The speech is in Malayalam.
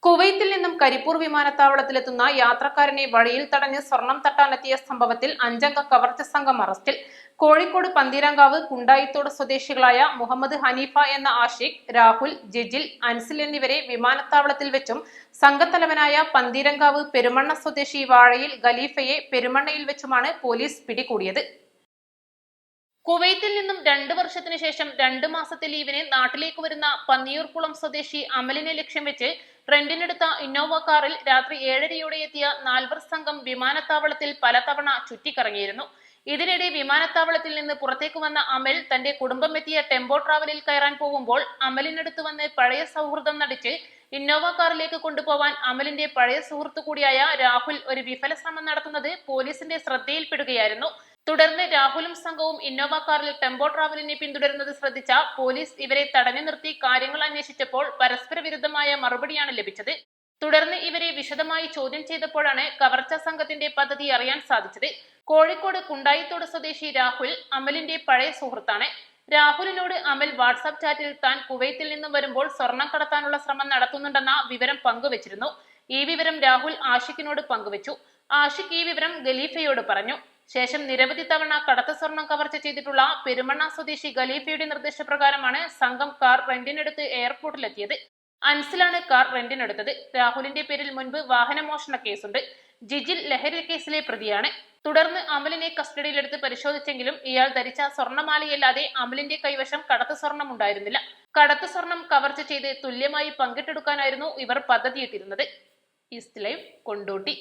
കുവൈത്തിൽ നിന്നും കരിപ്പൂർ വിമാനത്താവളത്തിലെത്തുന്ന യാത്രക്കാരനെ വഴിയിൽ തടഞ്ഞ് സ്വർണം തട്ടാനെത്തിയ സംഭവത്തിൽ 5 അംഗ കവർച്ച സംഘം അറസ്റ്റിൽ. കോഴിക്കോട് പന്തീരങ്കാവ് കുണ്ടായിത്തോട് സ്വദേശികളായ മുഹമ്മദ് ഹനീഫ എന്ന ആഷിഖ്, രാഹുൽ, ജിജിൽ, അൻസിൽ എന്നിവരെ വിമാനത്താവളത്തിൽ വെച്ചും സംഘത്തലവനായ പന്തീരങ്കാവ് പെരുമണ്ണ സ്വദേശി വാഴയിൽ ഖലീഫയെ പെരുമണ്ണയിൽ വെച്ചുമാണ് പോലീസ് പിടികൂടിയത്. കുവൈത്തിൽ നിന്നും 2 വർഷത്തിനു ശേഷം 2 മാസത്തെ ലീവിന് നാട്ടിലേക്ക് വരുന്ന പന്നിയൂർക്കുളം സ്വദേശി അമലിനെ ലക്ഷ്യം വെച്ച് റെന്റിനെടുത്ത ഇന്നോവ കാറിൽ രാത്രി 7:30യോടെ എത്തിയ 4 സംഘം വിമാനത്താവളത്തിൽ പലതവണ ചുറ്റിക്കറങ്ങിയിരുന്നു. ഇതിനിടെ വിമാനത്താവളത്തിൽ നിന്ന് പുറത്തേക്ക് വന്ന അമൽ തന്റെ കുടുംബം എത്തിയ ടെമ്പോ ട്രാവലിൽ കയറാൻ പോകുമ്പോൾ അമലിനടുത്ത് വന്ന് പഴയ സൗഹൃദം നടിച്ച് ഇന്നോവ കാറിലേക്ക് കൊണ്ടുപോവാൻ അമലിന്റെ പഴയ സുഹൃത്തു കൂടിയായ രാഹുൽ ഒരു വിഫല ശ്രമം നടത്തുന്നത് പോലീസിന്റെ ശ്രദ്ധയിൽപ്പെടുകയായിരുന്നു. തുടർന്ന് രാഹുലും സംഘവും ഇന്നോവ കാറിൽ ടെമ്പോ ട്രാവലിനെ പിന്തുടരുന്നത് ശ്രദ്ധിച്ച പോലീസ് ഇവരെ തടഞ്ഞു നിർത്തി കാര്യങ്ങൾ അന്വേഷിച്ചപ്പോൾ പരസ്പര വിരുദ്ധമായ മറുപടിയാണ് ലഭിച്ചത്. തുടർന്ന് ഇവരെ വിശദമായി ചോദ്യം ചെയ്തപ്പോഴാണ് കവർച്ചാ സംഘത്തിന്റെ പദ്ധതി അറിയാൻ സാധിച്ചത്. കോഴിക്കോട് കുണ്ടായിത്തോട് സ്വദേശി രാഹുൽ അമലിന്റെ പഴയ സുഹൃത്താണ്. രാഹുലിനോട് അമൽ വാട്സാപ്പ് ചാറ്റിൽ താൻ കുവൈത്തിൽ നിന്നും വരുമ്പോൾ സ്വർണം കടത്താനുള്ള ശ്രമം നടത്തുന്നുണ്ടെന്ന വിവരം പങ്കുവച്ചിരുന്നു. ഈ വിവരം രാഹുൽ ആഷിഖിനോട് പങ്കുവച്ചു. ആഷിഖ് ഈ വിവരം ഖലീഫയോട് പറഞ്ഞു. ശേഷം നിരവധി തവണ കടത്ത സ്വർണം കവർച്ച ചെയ്തിട്ടുള്ള പെരുമണ്ണ സ്വദേശി ഖലീഫയുടെ നിർദ്ദേശപ്രകാരമാണ് സംഘം കാർ റെന്റിനെടുത്ത് എയർപോർട്ടിലെത്തിയത്. അൻസിലാണ് കാർ റെന്റിനെടുത്തത്. രാഹുലിന്റെ പേരിൽ മുൻപ് വാഹനമോഷണ കേസുണ്ട്. ജിജിൽ ലഹരി കേസിലെ പ്രതിയാണ്. തുടർന്ന് അമലിനെ കസ്റ്റഡിയിലെടുത്ത് പരിശോധിച്ചെങ്കിലും ഇയാൾ ധരിച്ച സ്വർണ്ണമാലയല്ലാതെ അമലിന്റെ കൈവശം കടത്ത സ്വർണം ഉണ്ടായിരുന്നില്ല. കടത്ത സ്വർണം കവർച്ച ചെയ്ത് തുല്യമായി പങ്കിട്ടെടുക്കാനായിരുന്നു ഇവർ പദ്ധതിയിട്ടിരുന്നത്. East live, Kondotty.